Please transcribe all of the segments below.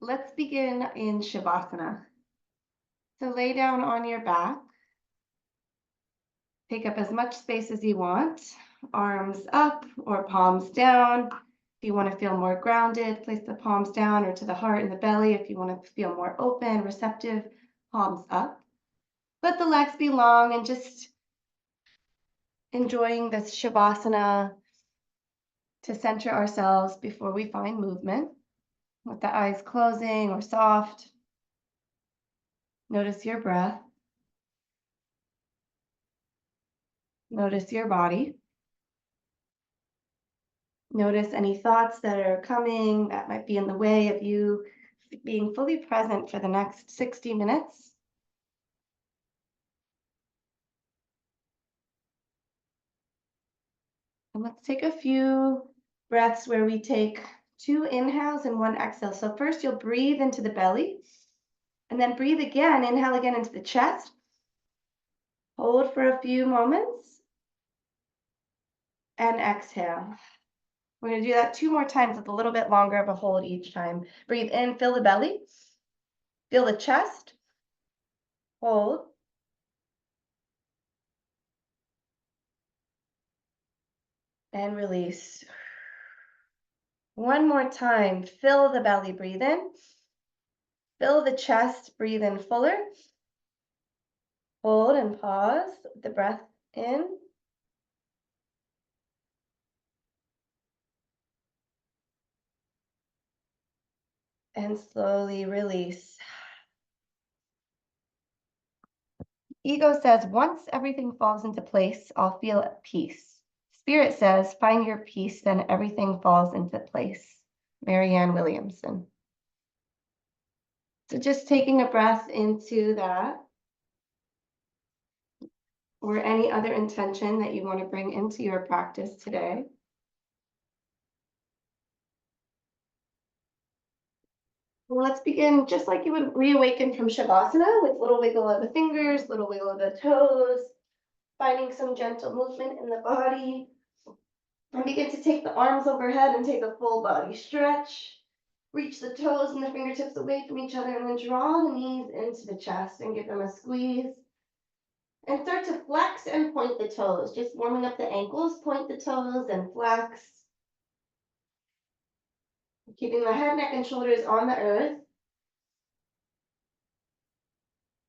let's begin in Shavasana. So lay down on your back. Take up as much space as you want. Arms up or palms down. If you want to feel more grounded, place the palms down or to the heart and the belly. If you want to feel more open, receptive, palms up. Let the legs be long and just enjoying this Shavasana to center ourselves before we find movement. With the eyes closing or soft. Notice your breath. Notice your body. Notice any thoughts that are coming that might be in the way of you being fully present for the next 60 minutes. And let's take a few breaths where we take 2 inhales and 1 exhale. So first you'll breathe into the belly and then breathe again. Inhale again into the chest. Hold for a few moments and exhale. We're going to do that 2 more times with a little bit longer of a hold each time. Breathe in, fill the belly, feel the chest, hold, and release. One more time, fill the belly, breathe in, fill the chest, breathe in fuller, hold and pause with the breath in, and slowly release. Ego says, once everything falls into place, I'll feel at peace. Spirit says, find your peace, then everything falls into place. Marianne Williamson. So just taking a breath into that, or any other intention that you want to bring into your practice today. Well, let's begin just like you would reawaken from Shavasana with little wiggle of the fingers, little wiggle of the toes, finding some gentle movement in the body. And begin to take the arms overhead and take a full body stretch. Reach the toes and the fingertips away from each other and then draw the knees into the chest and give them a squeeze. And start to flex and point the toes, just warming up the ankles, point the toes and flex. Keeping the head, neck, and shoulders on the earth.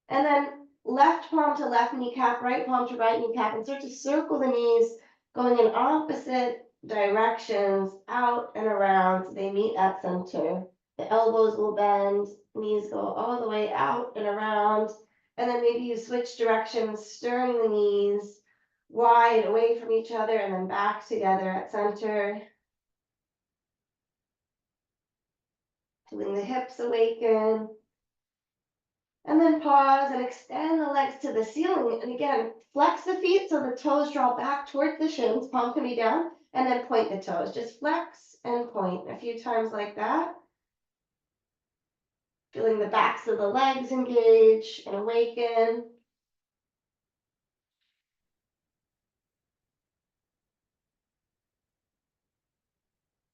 And then left palm to left kneecap, right palm to right kneecap, and start to circle the knees, going in opposite directions, out and around, so they meet at center. The elbows will bend, knees go all the way out and around, and then maybe you switch directions, stirring the knees wide away from each other, and then back together at center. Feeling the hips awaken. And then pause and extend the legs to the ceiling. And again, flex the feet so the toes draw back toward the shins. Palm can be down. And then point the toes. Just flex and point a few times like that. Feeling the backs of the legs engage and awaken.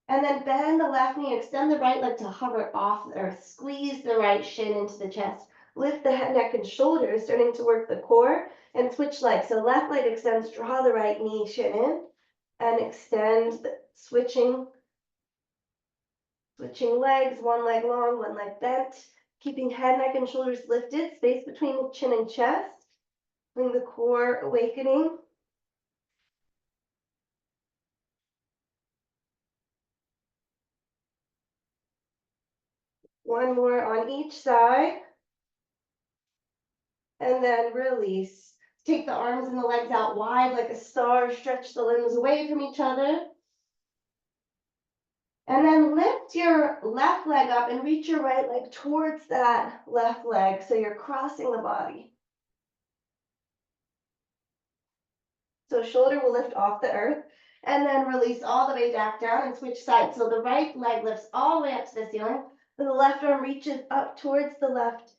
And then bend the left knee, extend the right leg to hover off the earth. Squeeze the right shin into the chest. Lift the head, neck, and shoulders, starting to work the core. And switch legs. So left leg extends, draw the right knee, shin in. And extend, switching legs, one leg long, one leg bent. Keeping head, neck, and shoulders lifted. Space between the chin and chest. Bring the core awakening. One more on each side. And then release. Take the arms and the legs out wide like a star. Stretch the limbs away from each other. And then lift your left leg up and reach your right leg towards that left leg. So you're crossing the body. So shoulder will lift off the earth. And then release all the way back down and switch sides. So the right leg lifts all the way up to the ceiling. And the left arm reaches up towards the left,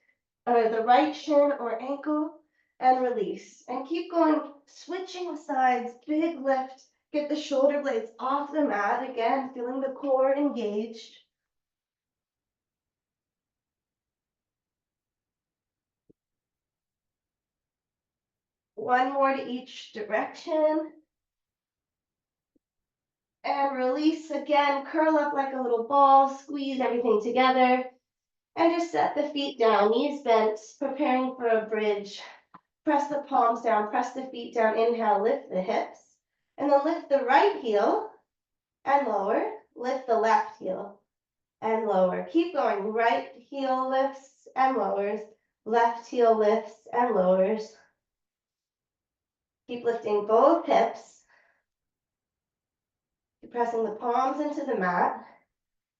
or the right shin or ankle, and release. And keep going, switching sides, big lift. Get the shoulder blades off the mat. Again, feeling the core engaged. One more to each direction. And release again, curl up like a little ball, squeeze everything together. And just set the feet down, knees bent, preparing for a bridge. Press the palms down, press the feet down, inhale, lift the hips. And then lift the right heel and lower, lift the left heel and lower. Keep going, right heel lifts and lowers, left heel lifts and lowers. Keep lifting both hips. Keep pressing the palms into the mat,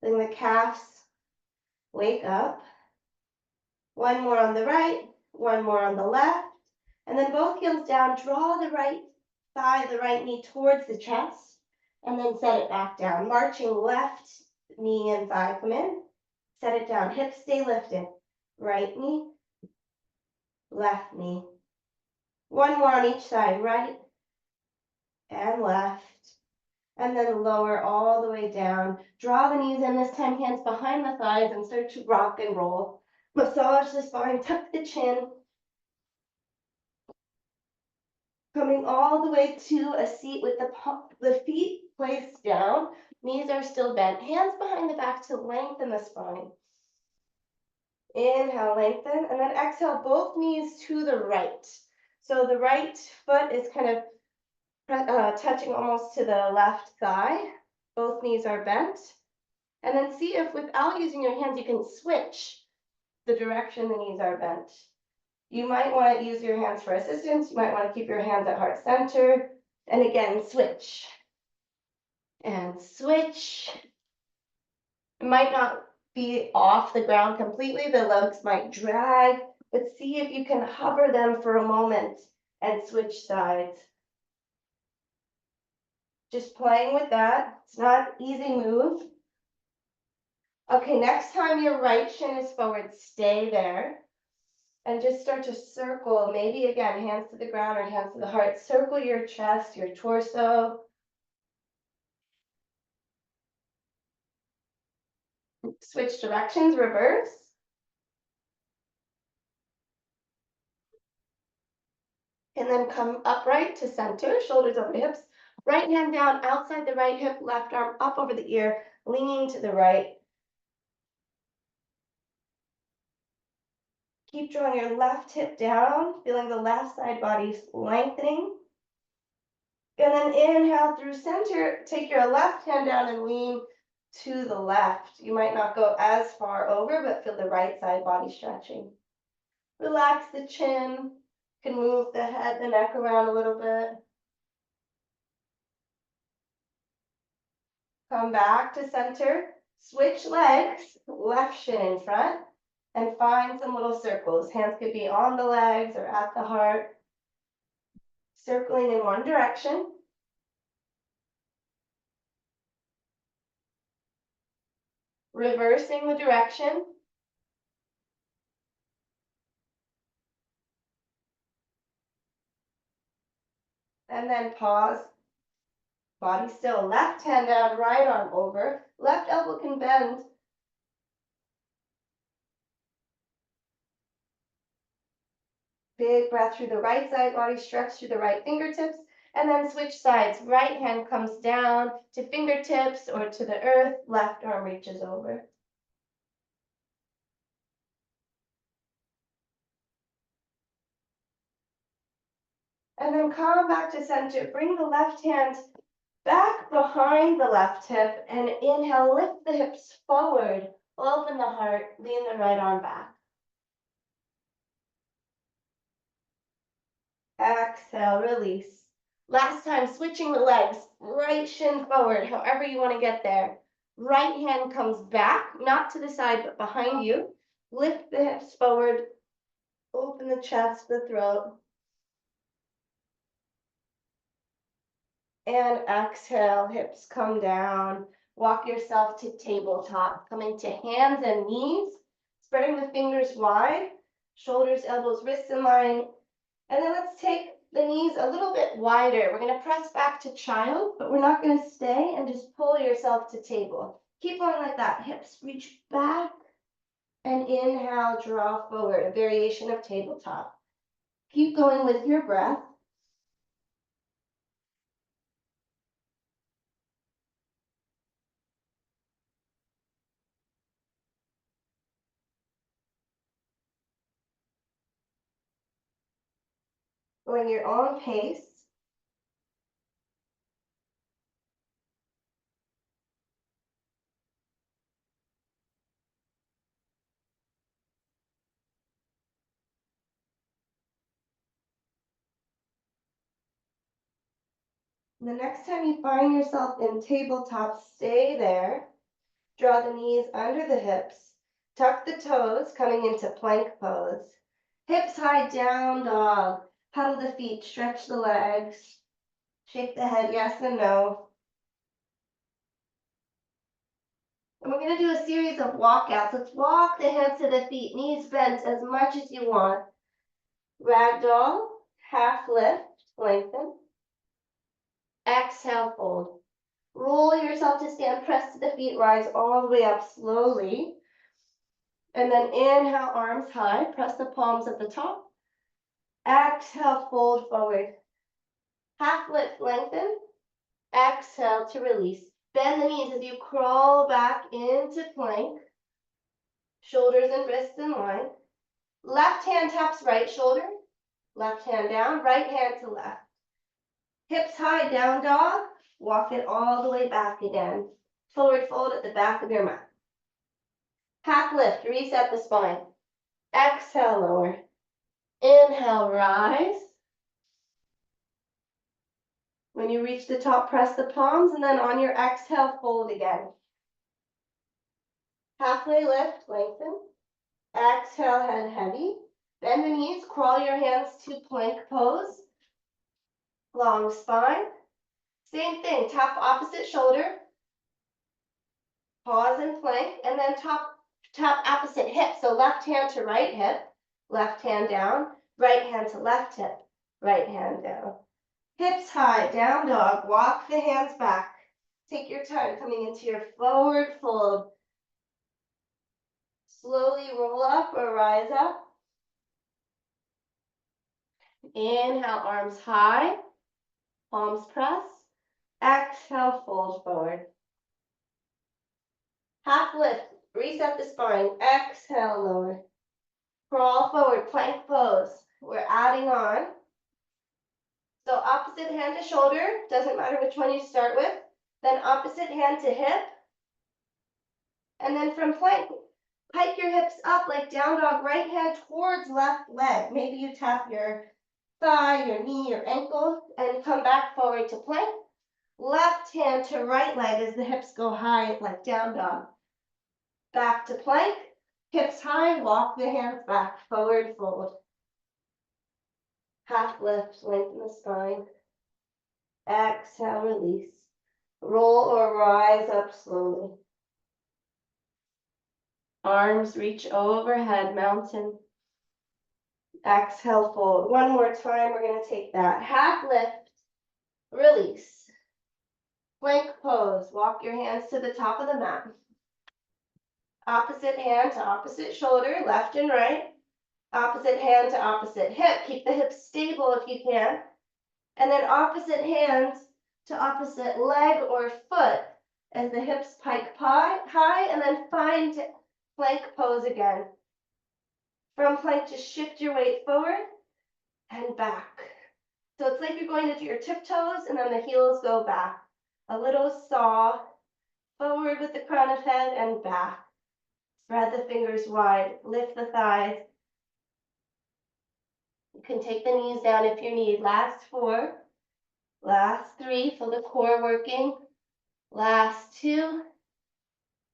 letting the calves wake up. One more on the right, one more on the left, and then both heels down. Draw the right thigh, the right knee towards the chest, and then set it back down. Marching left knee and thigh come in, set it down. Hips stay lifted. Right knee, left knee. One more on each side, right and left. And then lower all the way down. Draw the knees in, this time hands behind the thighs, and start to rock and roll. Massage the spine, tuck the chin. Coming all the way to a seat with the feet placed down. Knees are still bent. Hands behind the back to lengthen the spine. Inhale, lengthen, and then exhale, both knees to the right. So the right foot is kind of touching almost to the left thigh. Both knees are bent. And then see if without using your hands, you can switch the direction the knees are bent. You might want to use your hands for assistance. You might want to keep your hands at heart center. And again, switch. And switch. It might not be off the ground completely. The legs might drag, but see if you can hover them for a moment and switch sides. Just playing with that. It's not an easy move. Okay, next time your right shin is forward, stay there. And just start to circle, maybe again, hands to the ground or hands to the heart. Circle your chest, your torso. Switch directions, reverse. And then come upright to center, shoulders over hips. Right hand down outside the right hip, left arm up over the ear, leaning to the right. Keep drawing your left hip down, feeling the left side body lengthening. And then inhale through center, take your left hand down and lean to the left. You might not go as far over, but feel the right side body stretching. Relax the chin, you can move the head, the neck around a little bit. Come back to center, switch legs, left shin in front, and find some little circles. Hands could be on the legs or at the heart. Circling in one direction. Reversing the direction. And then pause. Body still. Left hand down, right arm over. Left elbow can bend. Big breath through the right side body, stretch through the right fingertips, and then switch sides. Right hand comes down to fingertips or to the earth. Left arm reaches over. And then come back to center. Bring the left hand back behind the left hip and inhale, lift the hips forward, open the heart, lean the right arm back. Exhale, release. Last time, switching the legs, right shin forward, however you want to get there. Right hand comes back, not to the side, but behind you. Lift the hips forward, open the chest, the throat. And exhale, hips come down. Walk yourself to tabletop, coming to hands and knees, spreading the fingers wide, shoulders, elbows, wrists in line. And then let's take the knees a little bit wider. We're going to press back to child, but we're not going to stay, and just pull yourself to table. Keep going like that. Hips reach back and inhale, draw forward, a variation of tabletop. Keep going with your breath. going your own pace. The next time you find yourself in tabletop, stay there. Draw the knees under the hips. Tuck the toes, coming into plank pose. Hips high, down dog. Pedal the feet, stretch the legs. Shake the head, yes and no. And we're going to do a series of walkouts. Let's walk the hands to the feet, knees bent as much as you want. Ragdoll, half lift, lengthen. Exhale, fold. Roll yourself to stand, press to the feet, rise all the way up slowly. And then inhale, arms high, press the palms at the top. Exhale, fold forward. Half lift, lengthen. Exhale to release. Bend the knees as you crawl back into plank. Shoulders and wrists in line. Left hand taps right shoulder. Left hand down, right hand to left. Hips high, down dog. Walk it all the way back again. Forward fold at the back of your mat. Half lift, reset the spine. Exhale, lower. Inhale, rise. When you reach the top, press the palms, and then on your exhale, fold again. Halfway lift, lengthen. Exhale, head heavy. Bend the knees, crawl your hands to plank pose. Long spine. Same thing, tap opposite shoulder. Pause and plank, and then tap opposite hip. So left hand to right hip, left hand down, right hand to left hip, right hand down. Hips high, down dog, walk the hands back. Take your time coming into your forward fold. Slowly roll up or rise up. Inhale, arms high, palms press. Exhale, fold forward. Half lift, reset the spine. Exhale, lower. Crawl forward, plank pose. We're adding on. So opposite hand to shoulder, doesn't matter which one you start with. Then opposite hand to hip. And then from plank, pike your hips up like down dog, right hand towards left leg. Maybe you tap your thigh, your knee, your ankle, and come back forward to plank. Left hand to right leg as the hips go high like down dog. Back to plank, hips high, walk the hands back, forward fold. Half lift, lengthen the spine. Exhale, release. Roll or rise up slowly. Arms reach overhead, mountain. Exhale, fold. One more time, we're going to take that. Half lift, release. Plank pose. Walk your hands to the top of the mat. Opposite hand to opposite shoulder, left and right. Opposite hand to opposite hip. Keep the hips stable if you can. And then opposite hands to opposite leg or foot as the hips pike high, and then find plank pose again. From plank, just shift your weight forward and back. So it's like you're going to do your tiptoes and then the heels go back. A little saw, forward with the crown of head and back. Spread the fingers wide, lift the thighs. You can take the knees down if you need. Last 4, last 3, feel the core working. Last 2,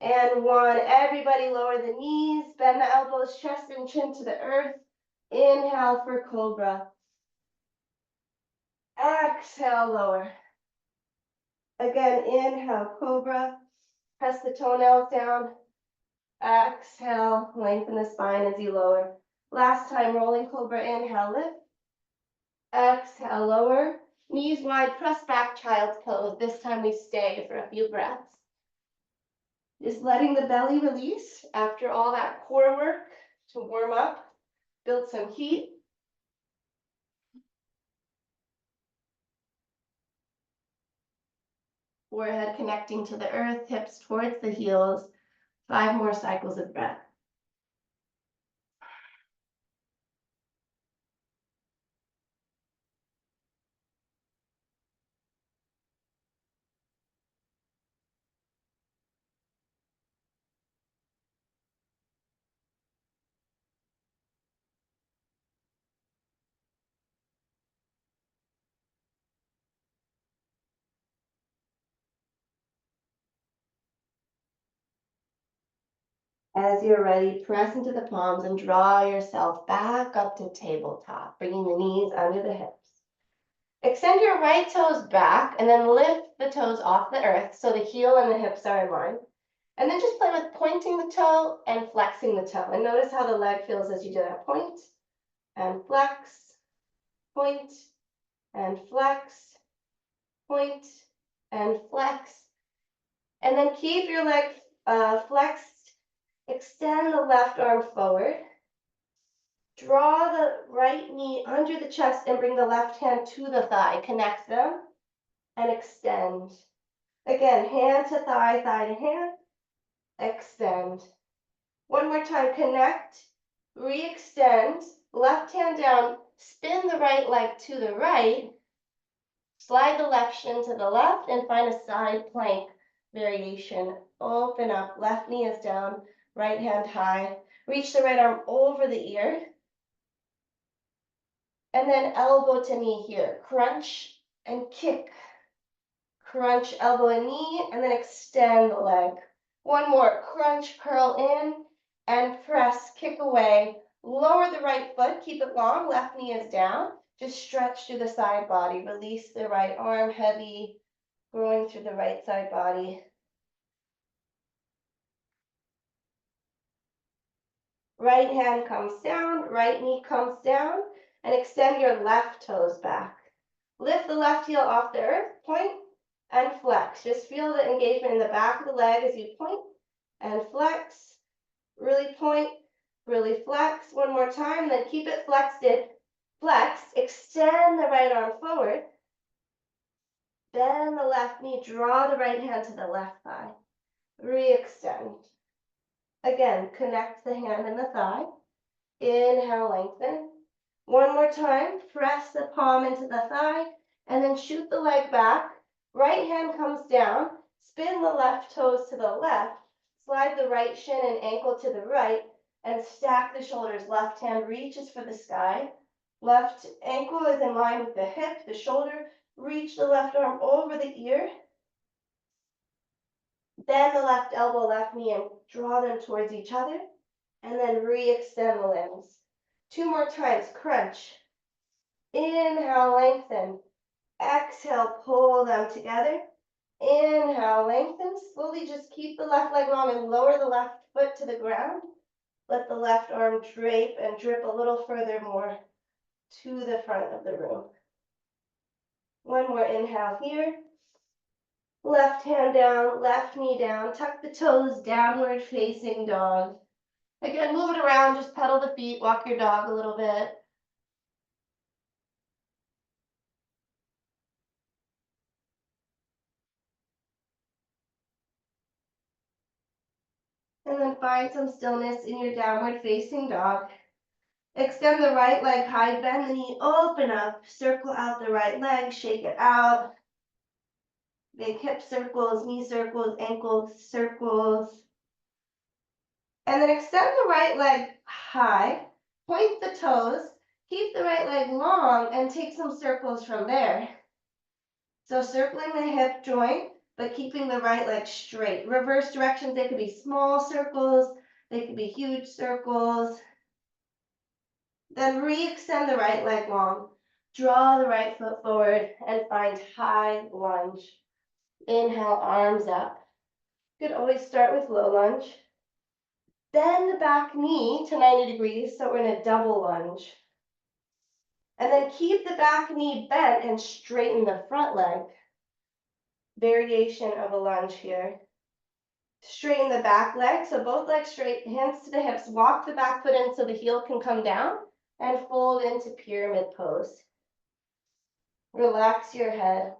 and 1. Everybody lower the knees, bend the elbows, chest and chin to the earth. Inhale for cobra. Exhale, lower. Again, inhale, cobra. Press the toenails down. Exhale, lengthen the spine as you lower. Last time, rolling cobra, inhale, lift. Exhale, lower. Knees wide, press back, child's pose. This time we stay for a few breaths. Just letting the belly release after all that core work to warm up, build some heat. Forehead connecting to the earth, hips towards the heels. 5 more cycles of breath. As you're ready, press into the palms and draw yourself back up to tabletop, bringing the knees under the hips. Extend your right toes back and then lift the toes off the earth so the heel and the hips are in line. And then just play with pointing the toe and flexing the toe. And notice how the leg feels as you do that. Point and flex, point and flex, point and flex. And then keep your leg flexed. Extend the left arm forward. Draw the right knee under the chest and bring the left hand to the thigh. Connect them and extend. Again, hand to thigh, thigh to hand. Extend. One more time, connect, re-extend, left hand down, spin the right leg to the right, slide the left shin to the left, and find a side plank variation. Open up, left knee is down, right hand high. Reach the right arm over the ear. And then elbow to knee here. Crunch and kick. Crunch, elbow and knee, and then extend the leg. One more, crunch, curl in, and press, kick away. Lower the right foot, keep it long, left knee is down. Just stretch through the side body. Release the right arm, heavy, growing through the right side body. Right hand comes down, right knee comes down, and extend your left toes back. Lift the left heel off the earth, point and flex. Just feel the engagement in the back of the leg as you point and flex. Really point, really flex. One more time, then keep it flexed. Flex, extend the right arm forward. Bend the left knee, draw the right hand to the left thigh. Re-extend. Again, connect the hand and the thigh. Inhale, lengthen. One more time, press the palm into the thigh, and then shoot the leg back. Right hand comes down, spin the left toes to the left, slide the right shin and ankle to the right, and stack the shoulders. Left hand reaches for the sky. Left ankle is in line with the hip, the shoulder. Reach the left arm over the ear. Bend the left elbow, left knee, and draw them towards each other. And then re-extend the limbs. Two more times, crunch. Inhale, lengthen. Exhale, pull them together. Inhale, lengthen. Slowly just keep the left leg long and lower the left foot to the ground. Let the left arm drape and drip a little further more to the front of the room. One more inhale here. Left hand down, left knee down. Tuck the toes, downward facing dog. Again, move it around, just pedal the feet, walk your dog a little bit. And then find some stillness in your downward facing dog. Extend the right leg high, bend the knee, open up, circle out the right leg, shake it out. Big hip circles, knee circles, ankle circles. And then extend the right leg high, point the toes, keep the right leg long, and take some circles from there. So circling the hip joint, but keeping the right leg straight. Reverse directions, they could be small circles, they could be huge circles. Then re-extend the right leg long. Draw the right foot forward and find high lunge. Inhale, arms up. You could always start with low lunge. Bend the back knee to 90 degrees, so we're in a double lunge. And then keep the back knee bent and straighten the front leg. Variation of a lunge here. Straighten the back leg, so both legs straight, hands to the hips. Walk the back foot in so the heel can come down and fold into pyramid pose. Relax your head.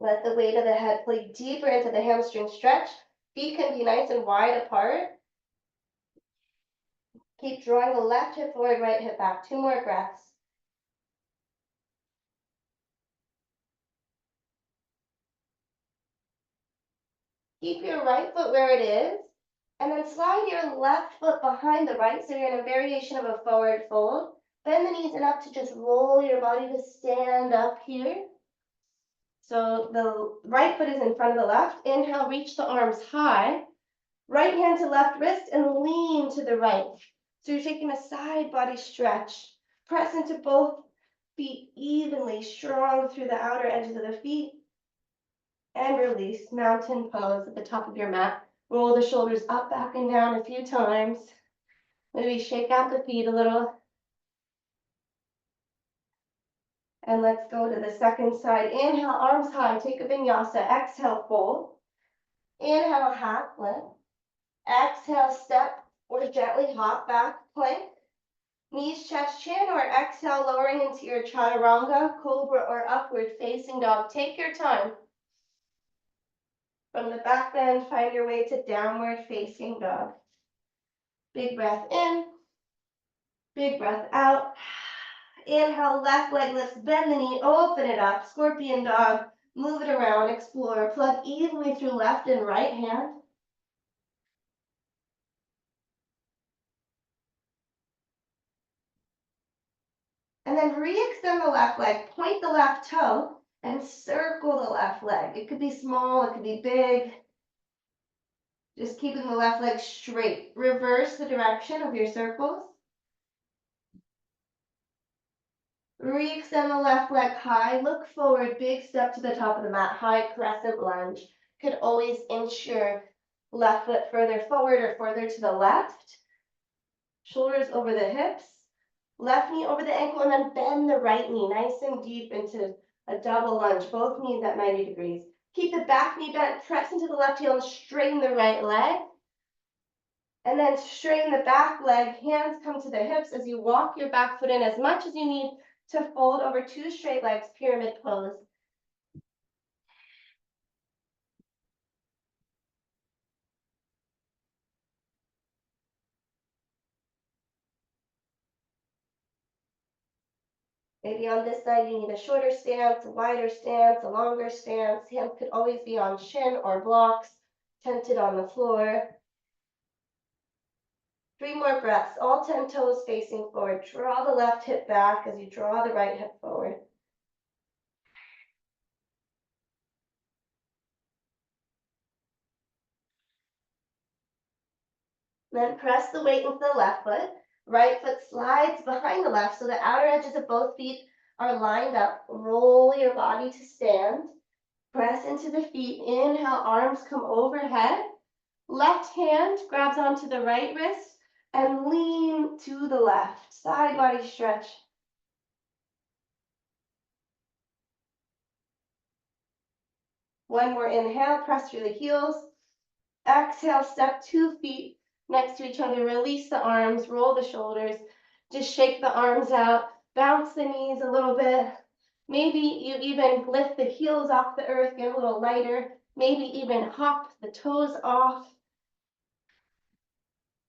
Let the weight of the head play deeper into the hamstring stretch. Feet can be nice and wide apart. Keep drawing the left hip forward, right hip back. Two more breaths. Keep your right foot where it is, and then slide your left foot behind the right, so you're in a variation of a forward fold. Bend the knees enough to just roll your body to stand up here. So the right foot is in front of the left. Inhale, reach the arms high. Right hand to left wrist and lean to the right. So you're taking a side body stretch. Press into both feet evenly, strong through the outer edges of the feet. And release, mountain pose at the top of your mat. Roll the shoulders up, back, and down a few times. Maybe shake out the feet a little. And let's go to the second side. Inhale, arms high, take a vinyasa. Exhale, fold. Inhale, half lift. Exhale, step or gently hop back, plank. Knees, chest, chin, or exhale, lowering into your chaturanga, cobra, or upward facing dog. Take your time. From the back bend, find your way to downward facing dog. Big breath in, big breath out. Inhale, left leg lifts, bend the knee, open it up. Scorpion dog, move it around, explore. Plug evenly through left and right hand. And then re-extend the left leg, point the left toe, and circle the left leg. It could be small, it could be big. Just keeping the left leg straight. Reverse the direction of your circles. Re-extend the left leg high, look forward, big step to the top of the mat, high crescent lunge. Could always inch your left foot further forward or further to the left. Shoulders over the hips, left knee over the ankle, and then bend the right knee nice and deep into a double lunge, both knees at 90 degrees. Keep the back knee bent, press into the left heel and straighten the right leg. And then straighten the back leg, hands come to the hips as you walk your back foot in as much as you need to fold over two straight legs, pyramid pose. Maybe on this side you need a shorter stance, a wider stance, a longer stance. Hands could always be on shin or blocks, tented on the floor. 3 more breaths, all 10 toes facing forward. Draw the left hip back as you draw the right hip forward. Then press the weight into the left foot. Right foot slides behind the left so the outer edges of both feet are lined up. Roll your body to stand. Press into the feet. Inhale, arms come overhead. Left hand grabs onto the right wrist and lean to the left. Side body stretch. One more inhale, press through the heels. Exhale, step 2 feet next to each other. Release the arms, roll the shoulders. Just shake the arms out, bounce the knees a little bit. Maybe you even lift the heels off the earth, get a little lighter. Maybe even hop the toes off.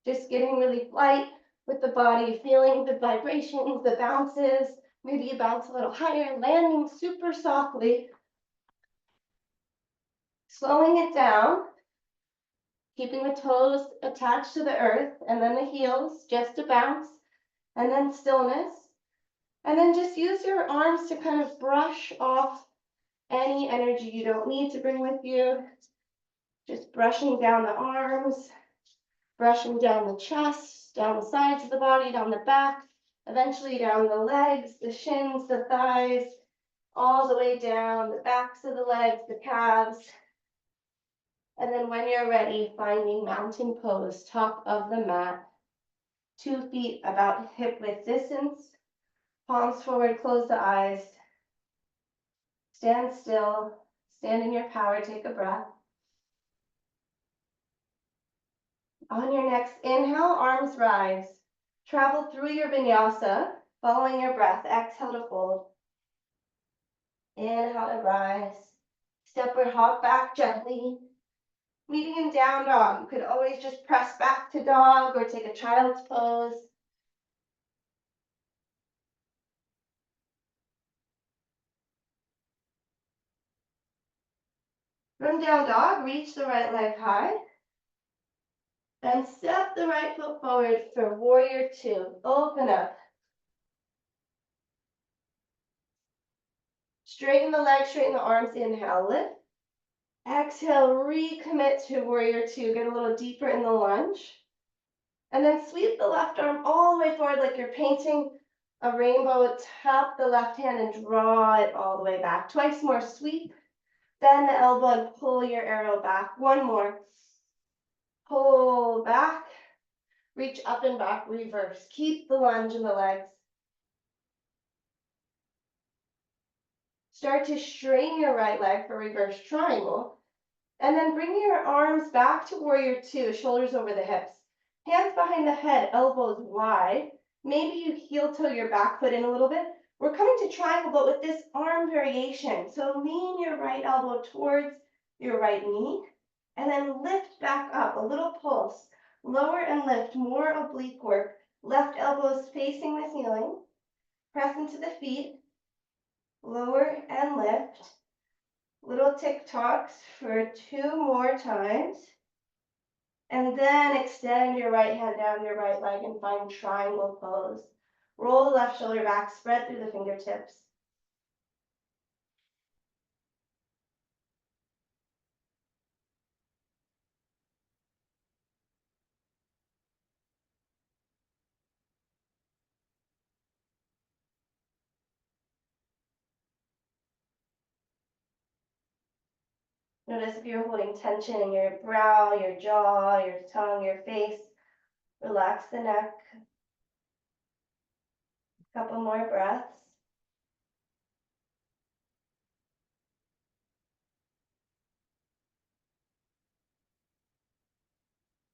Just getting really light with the body, feeling the vibrations, the bounces. Maybe you bounce a little higher, landing super softly. Slowing it down, keeping the toes attached to the earth, and then the heels just to bounce, and then stillness. And then just use your arms to kind of brush off any energy you don't need to bring with you. Just brushing down the arms, brushing down the chest, down the sides of the body, down the back, eventually down the legs, the shins, the thighs, all the way down the backs of the legs, the calves. And then when you're ready, finding mountain pose, top of the mat, 2 feet about hip width distance, palms forward, close the eyes. Stand still, stand in your power, take a breath. On your next inhale, arms rise. Travel through your vinyasa, following your breath. Exhale to fold. Inhale to rise. Step or hop back gently. Meeting in down dog. You could always just press back to dog or take a child's pose. From down dog, reach the right leg high. Then step the right foot forward for warrior 2. Open up. Straighten the legs, straighten the arms, inhale, lift. Exhale, recommit to warrior two. Get a little deeper in the lunge. And then sweep the left arm all the way forward like you're painting a rainbow. Tap the left hand and draw it all the way back. Twice more, sweep. Bend the elbow and pull your arrow back. One more. Pull back. Reach up and back, reverse. Keep the lunge in the legs. Start to straighten your right leg for reverse triangle. And then bring your arms back to warrior two, shoulders over the hips. Hands behind the head, elbows wide. Maybe you heel toe your back foot in a little bit. We're coming to triangle, but with this arm variation. So lean your right elbow towards your right knee. And then lift back up, a little pulse. Lower and lift, more oblique work. Left elbow is facing the ceiling. Press into the feet. Lower and lift. Little tick-tocks for 2 more times. And then extend your right hand down your right leg and find triangle pose. Roll the left shoulder back, spread through the fingertips. Notice if you're holding tension in your brow, your jaw, your tongue, your face. Relax the neck. A couple more breaths.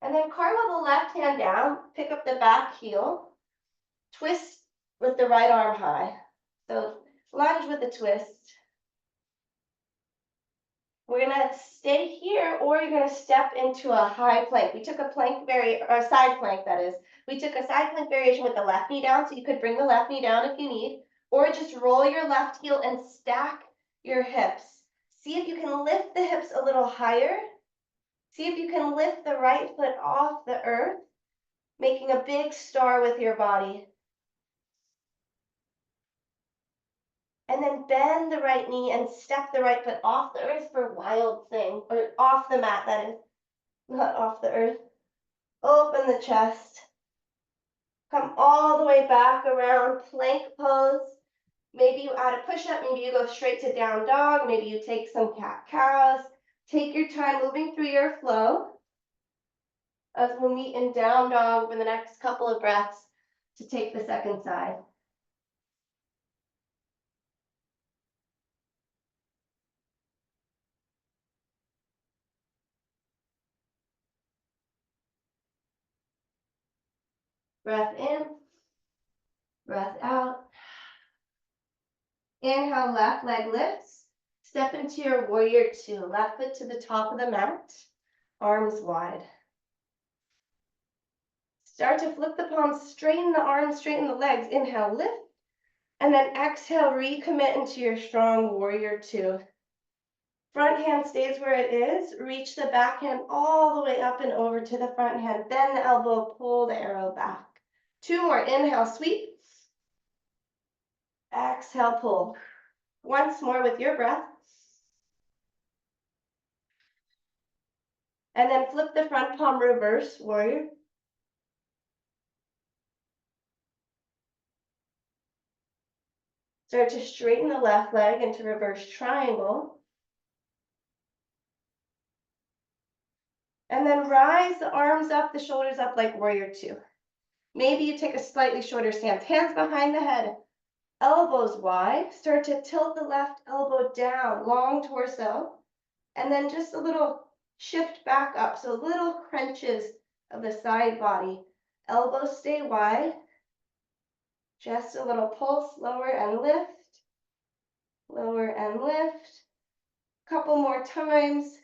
And then cartwheel the left hand down, pick up the back heel, twist with the right arm high. So lunge with a twist. We're gonna stay here, or you're gonna step into a high plank. We took a plank or a side plank, that is. We took a side plank variation with the left knee down, so you could bring the left knee down if you need, or just roll your left heel and stack your hips. See if you can lift the hips a little higher. See if you can lift the right foot off the earth, making a big star with your body. And then bend the right knee and step the right foot off the earth for wild thing, or off the mat, that is, not off the earth. Open the chest. Come all the way back around, plank pose. Maybe you add a push-up, maybe you go straight to down dog, maybe you take some cat-cows. Take your time moving through your flow as we'll meet in down dog for the next couple of breaths to take the second side. Breath in, breath out. Inhale, left leg lifts. Step into your warrior two. Left foot to the top of the mat, arms wide. Start to flip the palms, straighten the arms, straighten the legs. Inhale, lift. And then exhale, recommit into your strong warrior two. Front hand stays where it is. Reach the back hand all the way up and over to the front hand. Bend the elbow, pull the arrow back. 2 more. Inhale, sweep. Exhale, pull. Once more with your breath. And then flip the front palm, reverse warrior. Start to straighten the left leg into reverse triangle. And then rise the arms up, the shoulders up like warrior two. Maybe you take a slightly shorter stance. Hands behind the head, elbows wide. Start to tilt the left elbow down, long torso. And then just a little shift back up. So little crunches of the side body. Elbows stay wide. Just a little pulse, lower and lift. Lower and lift. Couple more times.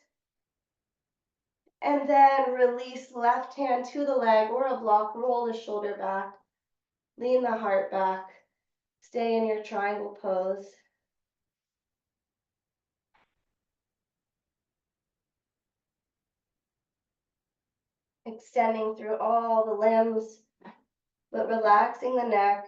And then release left hand to the leg or a block. Roll the shoulder back. Lean the heart back. Stay in your triangle pose. Extending through all the limbs, but relaxing the neck.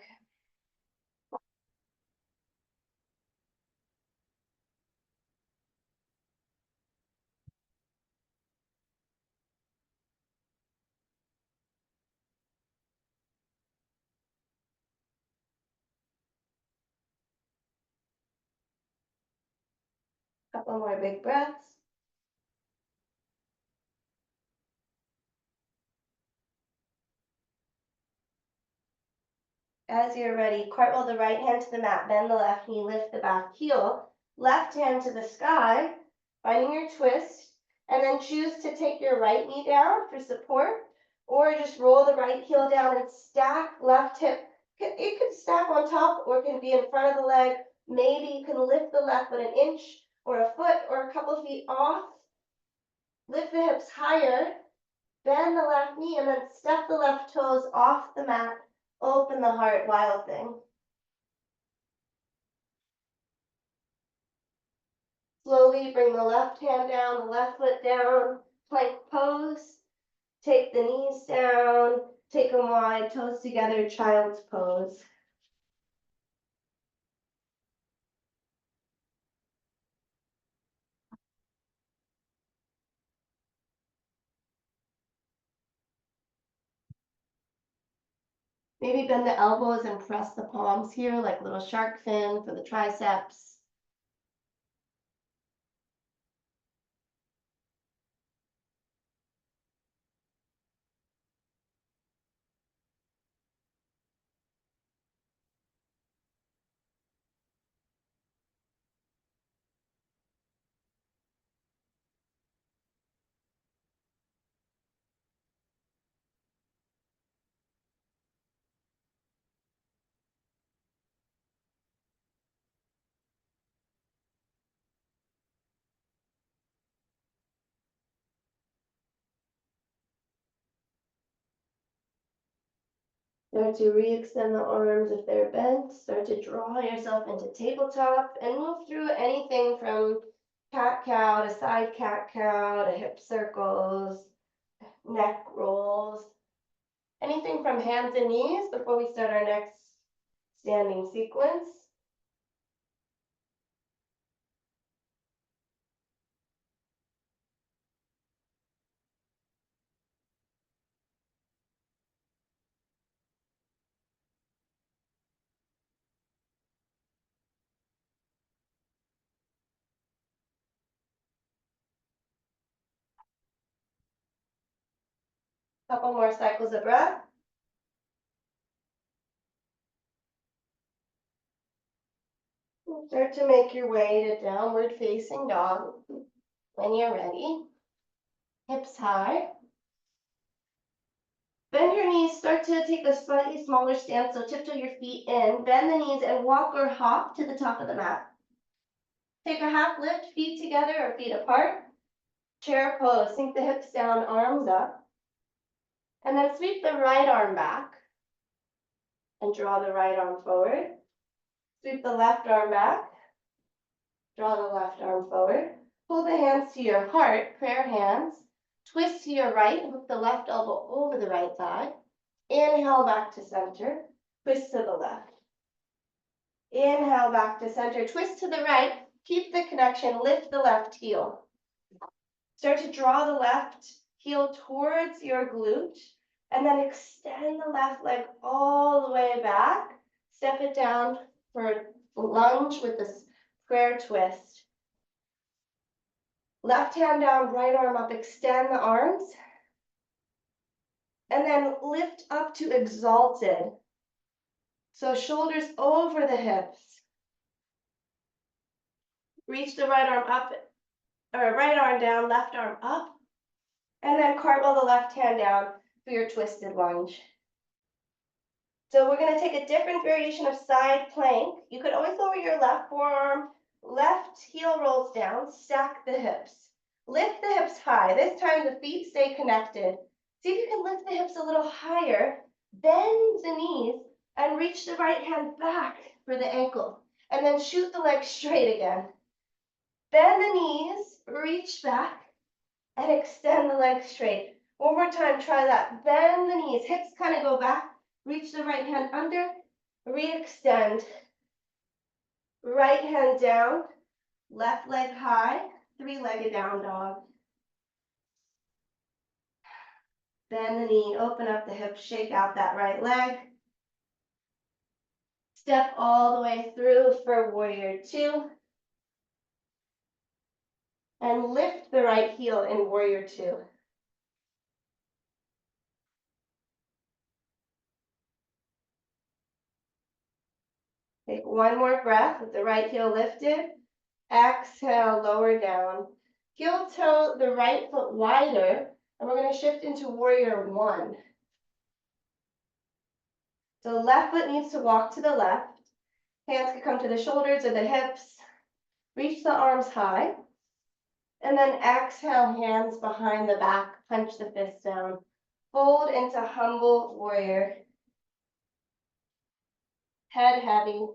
Couple more big breaths. As you're ready, cartwheel the right hand to the mat, bend the left knee, lift the back heel, left hand to the sky, finding your twist, and then choose to take your right knee down for support, or just roll the right heel down and stack left hip. It could stack on top or it can be in front of the leg. Maybe you can lift the left foot an inch or a foot or a couple feet off. Lift the hips higher, bend the left knee, and then step the left toes off the mat. Open the heart, wild thing. Slowly bring the left hand down, the left foot down, plank pose. Take the knees down, take them wide, toes together, child's pose. Maybe bend the elbows and press the palms here like little shark fin for the triceps. Start to re-extend the arms if they're bent. Start to draw yourself into tabletop and move through anything from cat-cow to side cat-cow to hip circles, neck rolls, anything from hands and knees before we start our next standing sequence. Couple more cycles of breath. Start to make your way to downward facing dog when you're ready. Hips high. Bend your knees, start to take a slightly smaller stance, so tiptoe your feet in, bend the knees and walk or hop to the top of the mat. Take a half lift, feet together or feet apart. Chair pose, sink the hips down, arms up. And then sweep the right arm back and draw the right arm forward. Sweep the left arm back, draw the left arm forward. Pull the hands to your heart, prayer hands. Twist to your right, hook the left elbow over the right thigh. Inhale back to center, twist to the left. Inhale back to center, twist to the right, keep the connection, lift the left heel. Start to draw the left heel towards your glute, and then extend the left leg all the way back. Step it down for a lunge with this prayer twist. Left hand down, right arm up, extend the arms. And then lift up to exalted. So shoulders over the hips. Reach the right arm up, or right arm down, left arm up. And then cartwheel the left hand down for your twisted lunge. So we're going to take a different variation of side plank. You could always lower your left forearm, left heel rolls down, stack the hips. Lift the hips high. This time the feet stay connected. See if you can lift the hips a little higher, bend the knees, and reach the right hand back for the ankle. And then shoot the leg straight again. Bend the knees, reach back, and extend the leg straight. One more time, try that. Bend the knees, hips kind of go back. Reach the right hand under, re-extend. Right hand down, left leg high, three-legged down dog. Bend the knee, open up the hips, shake out that right leg. Step all the way through for warrior two. And lift the right heel in warrior two. Take one more breath with the right heel lifted. Exhale, lower down. Heel toe the right foot wider, and we're going to shift into warrior one. So the left foot needs to walk to the left. Hands can come to the shoulders or the hips. Reach the arms high. And then exhale, hands behind the back, punch the fists down. Fold into humble warrior. Head heavy.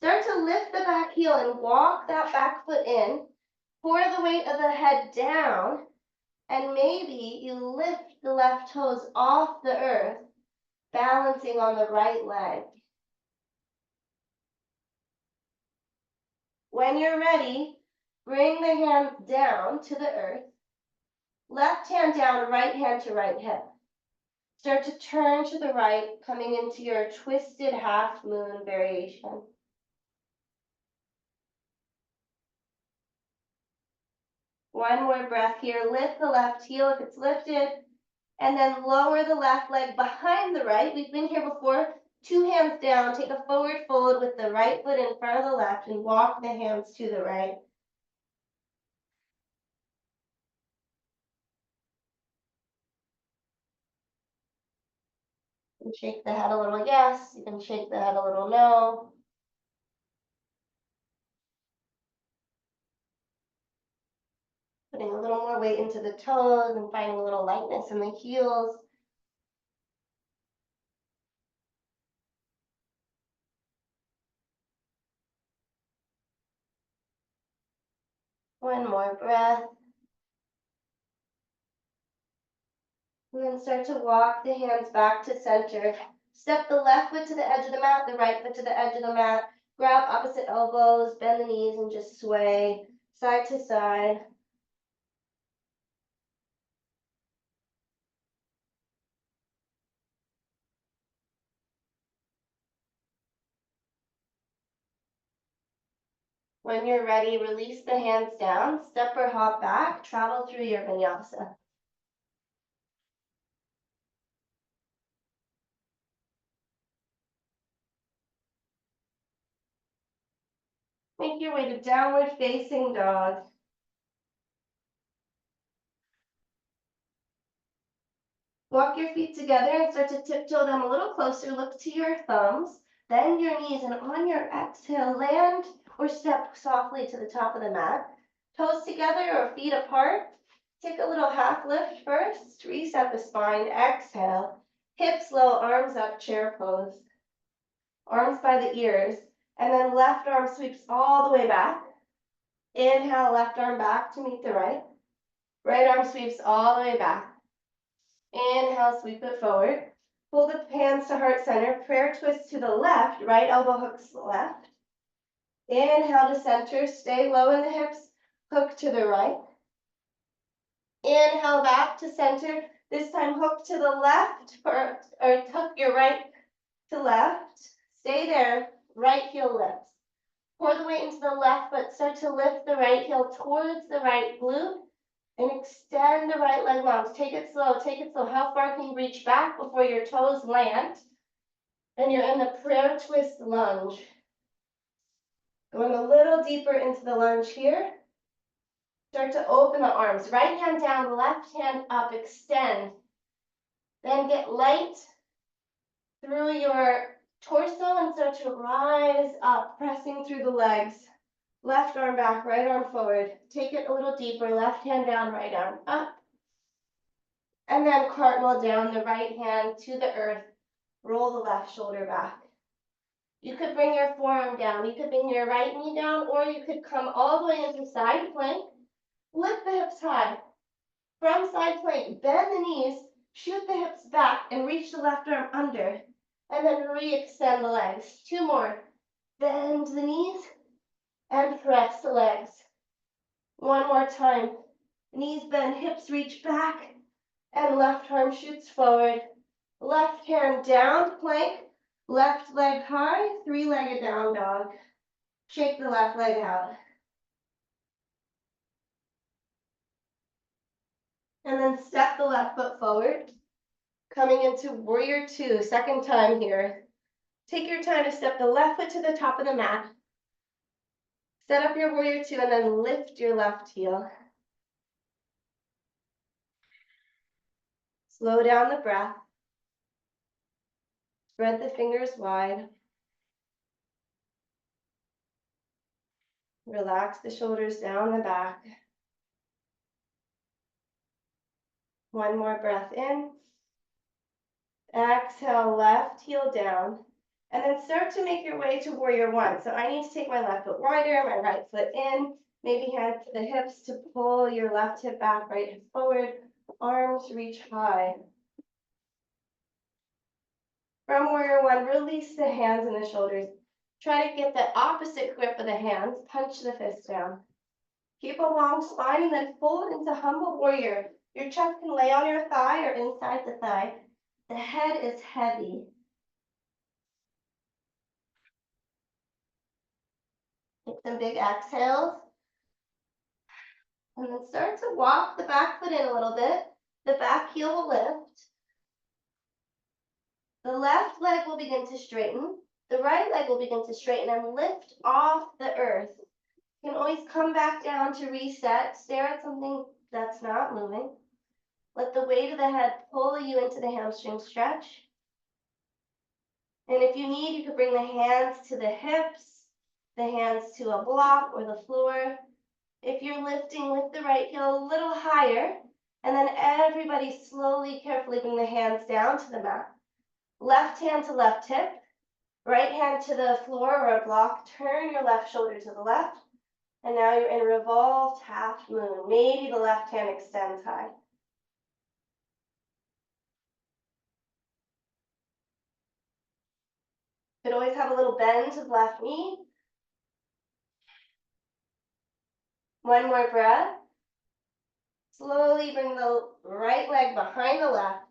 Start to lift the back heel and walk that back foot in. Pour the weight of the head down. And maybe you lift the left toes off the earth, balancing on the right leg. When you're ready, bring the hands down to the earth. Left hand down, right hand to right hip. Start to turn to the right, coming into your twisted half moon variation. One more breath here. Lift the left heel if it's lifted, and then lower the left leg behind the right. We've been here before. Two hands down, take a forward fold with the right foot in front of the left and walk the hands to the right. You can shake the head a little yes, you can shake the head a little no. Putting a little more weight into the toes and finding a little lightness in the heels. One more breath. And then start to walk the hands back to center. Step the left foot to the edge of the mat, the right foot to the edge of the mat. Grab opposite elbows, bend the knees, and just sway side to side. When you're ready, release the hands down, step or hop back, travel through your vinyasa. Make your way to downward facing dog. Walk your feet together and start to tiptoe them a little closer. Look to your thumbs, bend your knees, and on your exhale, land or step softly to the top of the mat. Toes together or feet apart. Take a little half lift first. Reset the spine. Exhale. Hips low, arms up, chair pose. Arms by the ears. And then left arm sweeps all the way back. Inhale, left arm back to meet the right. Right arm sweeps all the way back. Inhale, sweep it forward. Pull the hands to heart center. Prayer twist to the left. Right elbow hooks left. Inhale to center. Stay low in the hips. Hook to the right. Inhale back to center. This time hook to the left or tuck your right to left. Stay there. Right heel lifts. Pour the weight into the left foot. Start to lift the right heel towards the right glute. And extend the right leg long. Take it slow, take it slow. How far can you reach back before your toes land? And you're in the prayer twist lunge. Going a little deeper into the lunge here. Start to open the arms. Right hand down, left hand up, extend. Then get light through your torso and start to rise up, pressing through the legs. Left arm back, right arm forward. Take it a little deeper. Left hand down, right arm up. And then cartwheel down the right hand to the earth. Roll the left shoulder back. You could bring your forearm down. You could bring your right knee down, or you could come all the way into side plank. Lift the hips high. From side plank, bend the knees, shoot the hips back, and reach the left arm under. And then re-extend the legs. Two more. Bend the knees and press the legs. One more time. Knees bend, hips reach back, and left arm shoots forward. Left hand down, plank. Left leg high, three-legged down dog. Shake the left leg out. And then step the left foot forward, coming into warrior two, second time here. Take your time to step the left foot to the top of the mat. Set up your warrior two and then lift your left heel. Slow down the breath. Spread the fingers wide. Relax the shoulders down the back. One more breath in. Exhale, left heel down. And then start to make your way to warrior one. So I need to take my left foot wider, my right foot in, maybe hands to the hips to pull your left hip back, right hip forward, arms reach high. From warrior one, release the hands and the shoulders. Try to get the opposite grip of the hands, punch the fists down. Keep a long spine and then fold into humble warrior. Your chest can lay on your thigh or inside the thigh. The head is heavy. Take some big exhales. And then start to walk the back foot in a little bit. The back heel will lift. The left leg will begin to straighten. The right leg will begin to straighten and lift off the earth. You can always come back down to reset. Stare at something that's not moving. Let the weight of the head pull you into the hamstring stretch. And if you need, you could bring the hands to the hips, the hands to a block or the floor. If you're lifting, lift the right heel a little higher. And then everybody slowly, carefully bring the hands down to the mat. Left hand to left hip, right hand to the floor or a block. Turn your left shoulder to the left. And now you're in revolved half moon. Maybe the left hand extends high. Could always have a little bend to the left knee. One more breath. Slowly bring the right leg behind the left.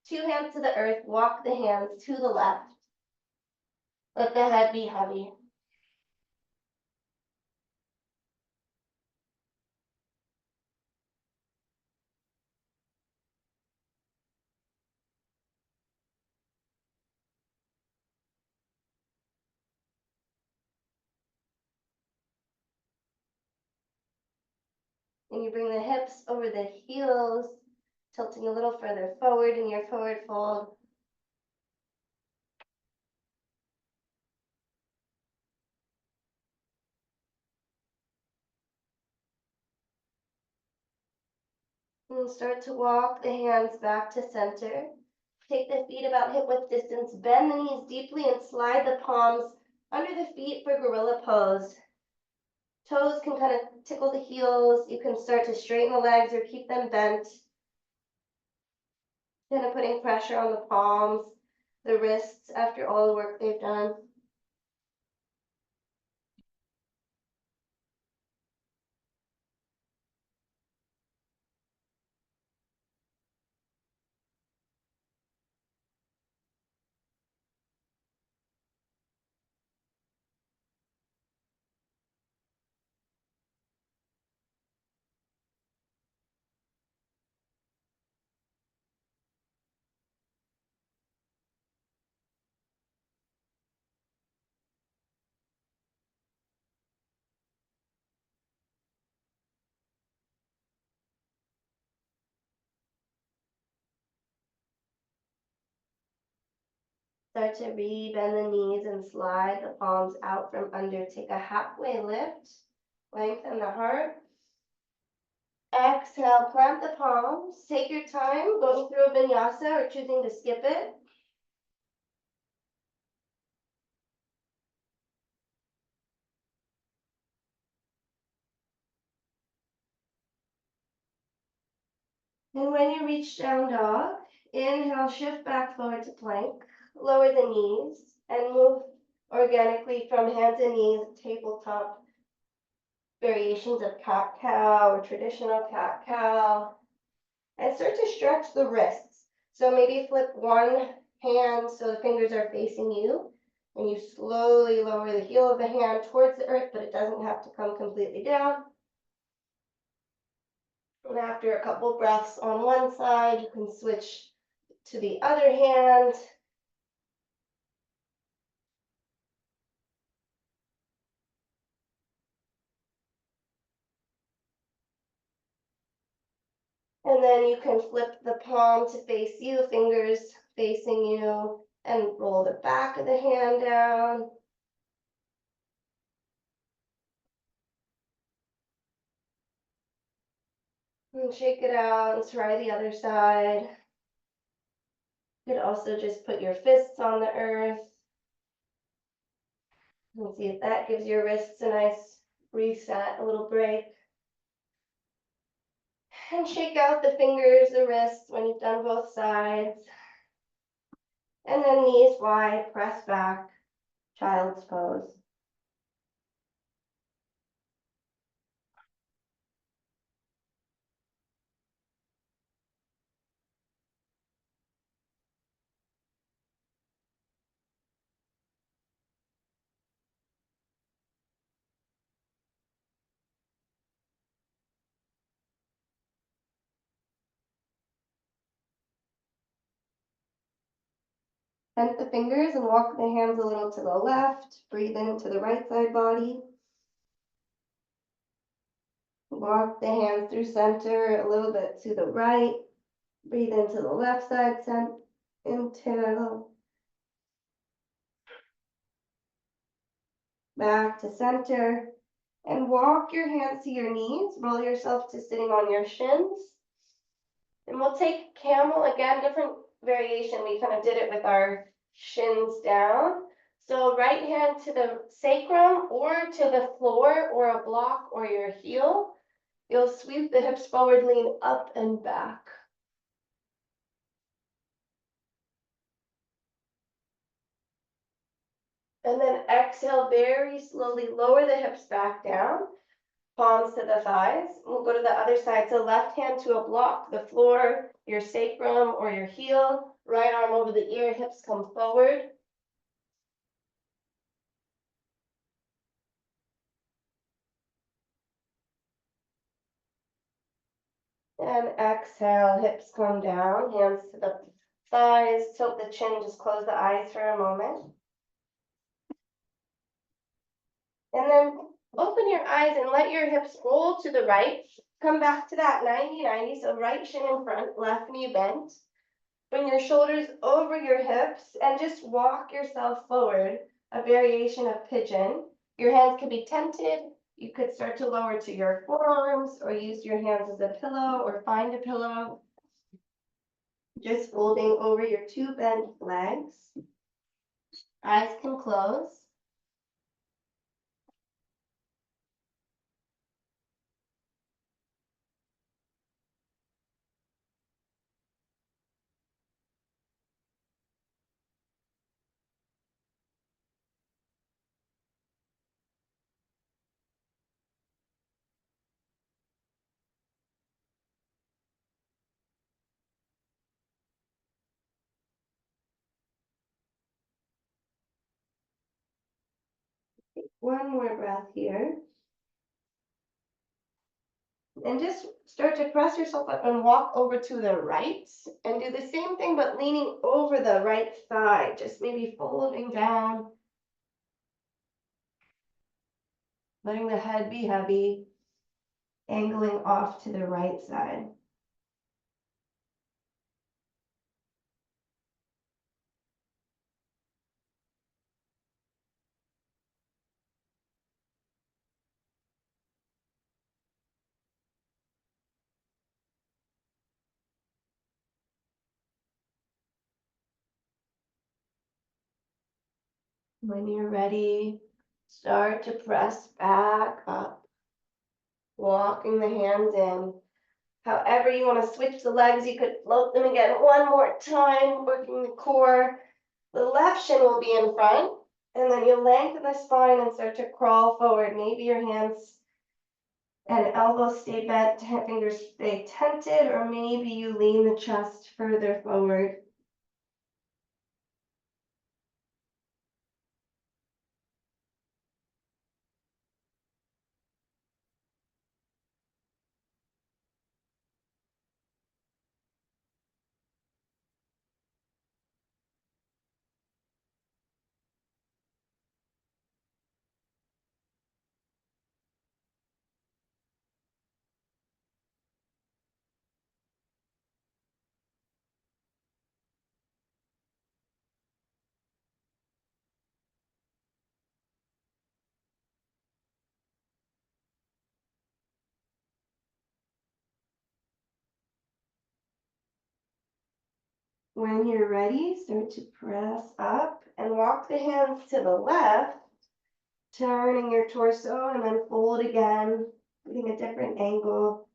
Two hands to the earth. Walk the hands to the left. Let the head be heavy. And you bring the hips over the heels, tilting a little further forward in your forward fold. And start to walk the hands back to center. Take the feet about hip width distance, bend the knees deeply and slide the palms under the feet for gorilla pose. Toes can kind of tickle the heels. You can start to straighten the legs or keep them bent. Kind of putting pressure on the palms, the wrists after all the work they've done. Start to re-bend the knees and slide the palms out from under. Take a halfway lift. Lengthen the heart. Exhale, plant the palms. Take your time going through a vinyasa or choosing to skip it. And when you reach down dog, inhale, shift back forward to plank. Lower the knees and move organically from hands and knees, tabletop variations of cat-cow or traditional cat-cow. And start to stretch the wrists. So maybe flip one hand so the fingers are facing you. And you slowly lower the heel of the hand towards the earth, but it doesn't have to come completely down. And after a couple breaths on one side, you can switch to the other hand. And then you can flip the palm to face you, fingers facing you, and roll the back of the hand down. And shake it out and try the other side. You could also just put your fists on the earth. And see if that gives your wrists a nice reset, a little break. And shake out the fingers, the wrists when you've done both sides. And then knees wide, press back, child's pose. Bend the fingers and walk the hands a little to the left. Breathe into the right side body. Walk the hands through center a little bit to the right. Breathe into the left side, inhale. Back to center. And walk your hands to your knees. Roll yourself to sitting on your shins. And we'll take camel again, different variation. We kind of did it with our shins down. So right hand to the sacrum or to the floor or a block or your heel. You'll sweep the hips forward, lean up and back. And then exhale, very slowly lower the hips back down, palms to the thighs. We'll go to the other side. So left hand to a block, the floor, your sacrum or your heel, right arm over the ear, hips come forward. And exhale, hips come down, hands to the thighs, tilt the chin, just close the eyes for a moment. And then open your eyes and let your hips roll to the right. Come back to that 90-90, so right shin in front, left knee bent. Bring your shoulders over your hips and just walk yourself forward, a variation of pigeon. Your hands can be tented. You could start to lower to your forearms or use your hands as a pillow or find a pillow. Just folding over your two bent legs. Eyes can close. One more breath here. And just start to press yourself up and walk over to the right and do the same thing, but leaning over the right thigh, just maybe folding down, letting the head be heavy, angling off to the right side. When you're ready, start to press back up, walking the hands in. However you want to switch the legs, you could float them again one more time, working the core. The left shin will be in front, and then you'll lengthen the spine and start to crawl forward. Maybe your hands and elbows stay bent, fingers stay tented, or maybe you lean the chest further forward. When you're ready, start to press up and walk the hands to the left, turning your torso and then fold again, getting a different angle.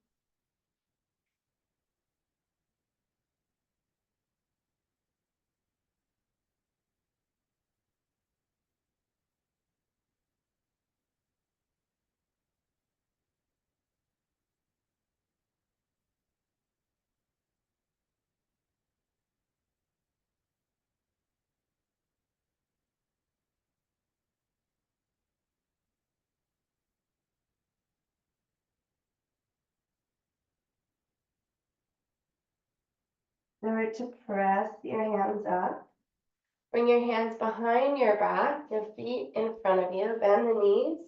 Start to press your hands up. Bring your hands behind your back, your feet in front of you, bend the knees,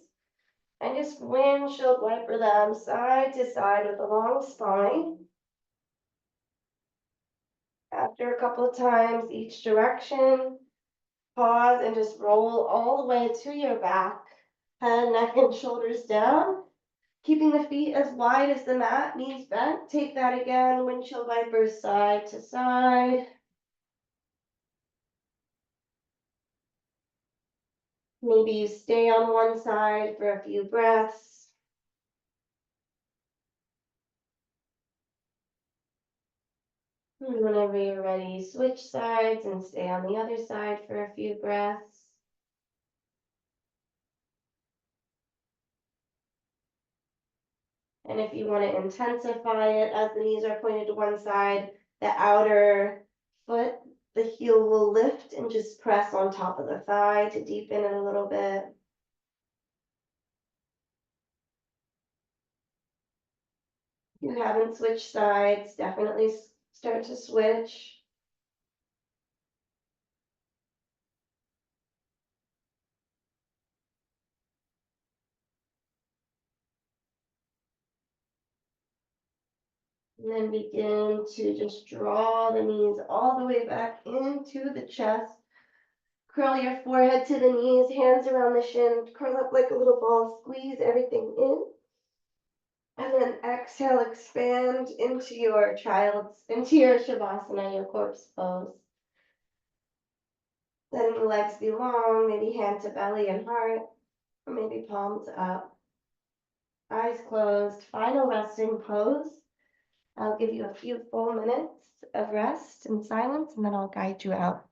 and just windshield wiper them side to side with a long spine. After a couple of times each direction, pause and just roll all the way to your back, head, neck, and shoulders down. Keeping the feet as wide as the mat, knees bent. Take that again, windshield wipers side to side. Maybe you stay on one side for a few breaths. And whenever you're ready, switch sides and stay on the other side for a few breaths. And if you want to intensify it as the knees are pointed to one side, the outer foot, the heel will lift and just press on top of the thigh to deepen it a little bit. If you haven't switched sides, definitely start to switch. And then begin to just draw the knees all the way back into the chest. Curl your forehead to the knees, hands around the shin, curl up like a little ball, squeeze everything in. And then exhale, expand into your Shavasana, your corpse pose. Letting the legs be long, maybe hand to belly and heart, or maybe palms up. Eyes closed, final resting pose. I'll give you a few full minutes of rest and silence, and then I'll guide you out.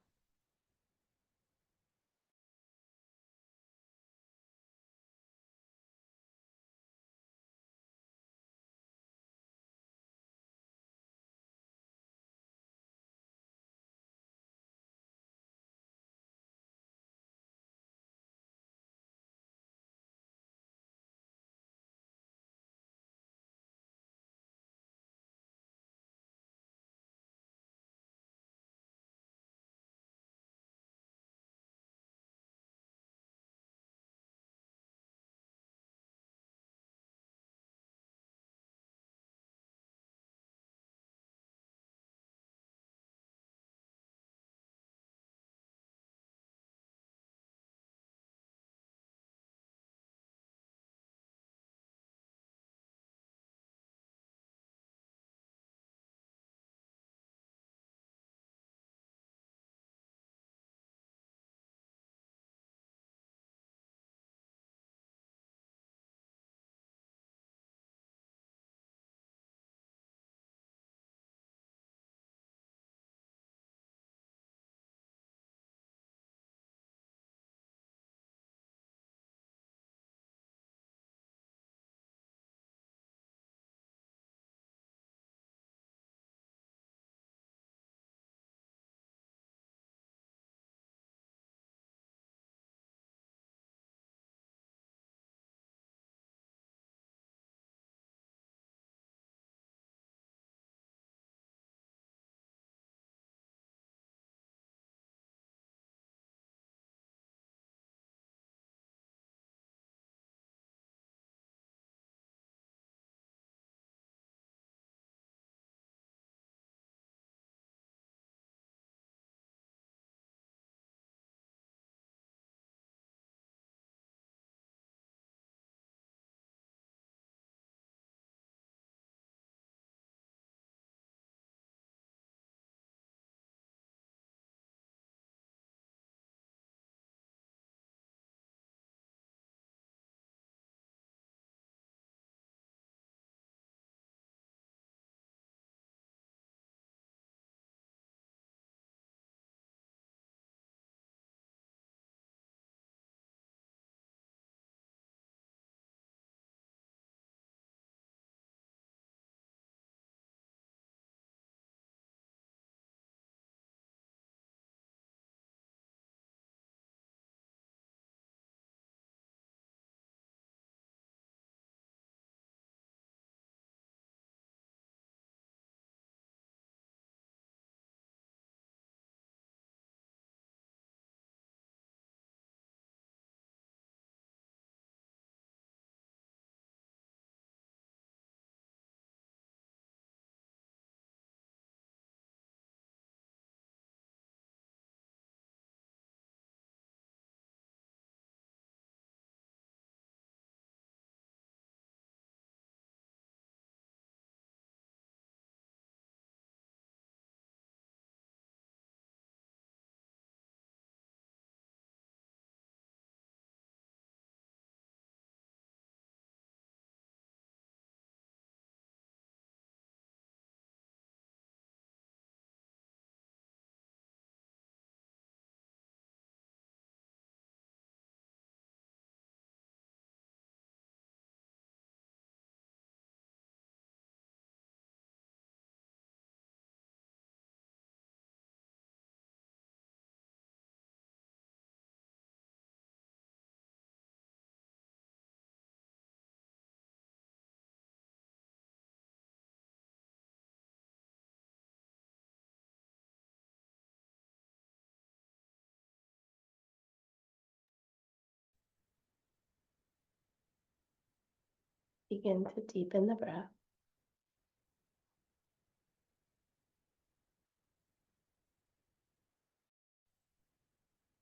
Begin to deepen the breath.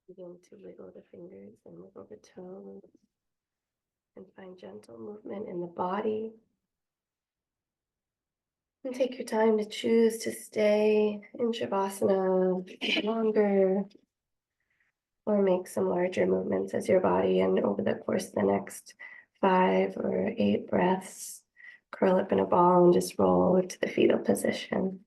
Begin to wiggle the fingers and wiggle the toes and find gentle movement in the body. And take your time to choose to stay in Shavasana longer or make some larger movements as your body, and over the course of the next 5 or 8 breaths, curl up in a ball and just roll into the fetal position.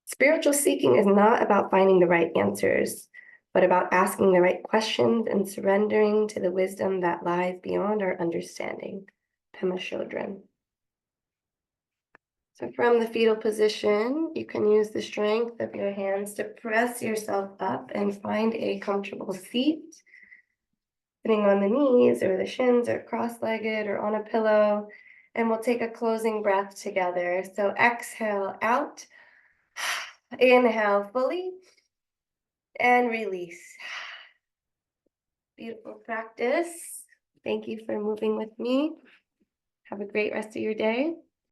Spiritual seeking is not about finding the right answers, but about asking the right questions and surrendering to the wisdom that lies beyond our understanding. Pema Chödrön. So from the fetal position, you can use the strength of your hands to press yourself up and find a comfortable seat, sitting on the knees or the shins or cross-legged or on a pillow. And we'll take a closing breath together. So exhale out, inhale fully, and release. Beautiful practice. Thank you for moving with me. Have a great rest of your day.